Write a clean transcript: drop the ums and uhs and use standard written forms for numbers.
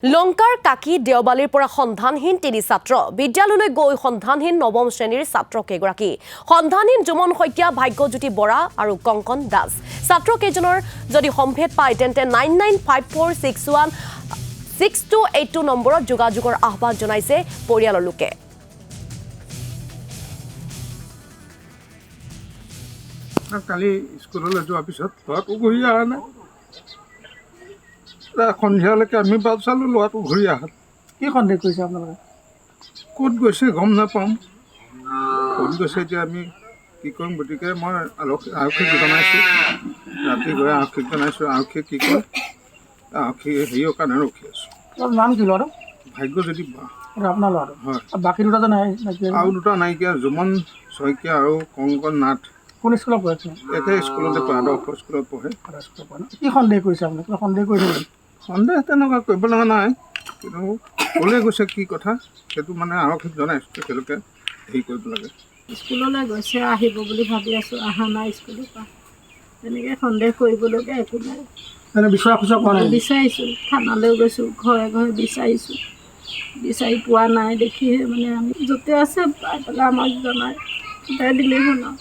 লংকাৰ কাকি দেওবালিৰ পৰা সন্ধানহীন তিনি ছাত্ৰ বিদ্যালয়লৈ গৈ সন্ধানহীন নৱম শ্ৰেণীৰ ছাত্ৰ কেইগৰাকী সন্ধানহীন জুমন শইকীয়া ভাগ্যজ্যোতি বৰা আৰু কংকন দাস ছাত্ৰ কেইজনৰ যদি সম্ভেদ পায় তেন্তে 9954616282 নম্বৰত যোগাযোগৰ আহ্বান জনাইছে পৰিয়ালৰ লোকে কালি স্কুললৈ যোৱাৰ পিছত ল'ৰাটো ঘূৰি অহা নাই সন্ধিয়ালৈকে আমি বাট চালোঁ ল'ৰাটো ঘূৰি অহা কি সন্দেহ কৰিছে আপোনালোকে ক'ত গৈছে গম নাপাওঁ ক'ত গৈছে এতিয়া আমি কি কৰিম গতিকে মই আৰক্ষীক জনাইছোঁ ৰাতি গৈ আৰক্ষীক জনাইছোঁ আৰক্ষীয়ে কি কয় আৰক্ষী হেৰিৰ কাৰণে ৰখি আছোঁ আপোনাৰ নাম কি ল'ৰাটো ভাগ্যজ্যোতি বৰা এইটো আপোনাৰ ল'ৰাটো হয় বাকী দুটা যে নাই আৰু দুটা নাইকিয়া জুমন শইকীয়া আৰু কংকন নাথ কোন স্কুলত পঢ়ে একে স্কুলতে পঢ়ে আদৰ্শ স্কুলত পঢ়ে কি সন্দেহ কৰিছে আপুনি কিবা সন্দেহ কৰিছে সন্দেহ তেনেকুৱা কৰিব লগা নাই কিন্তু ক'লৈ গৈছে কি কথা সেইটো মানে আৰক্ষীক জনাইছোঁ তেখেতলোকে হেৰি কৰিব লাগে স্কুললৈ গৈছে আহিব বুলি ভাবি আছোঁ অহা নাই স্কুলৰ পৰা তেনেকৈ সন্দেহ কৰিবলগীয়া একো নাই এনে বিচৰা খুচৰা কৰা নাই বিচাৰিছোঁ থানালৈ গৈছোঁ ঘৰে ঘৰে বিচাৰিছোঁ বিচাৰি পোৱা নাই দেখিহে মানে আমি য'তে আছে পাই পেলাই আমাক জনাই দিলেই হ'ল আৰু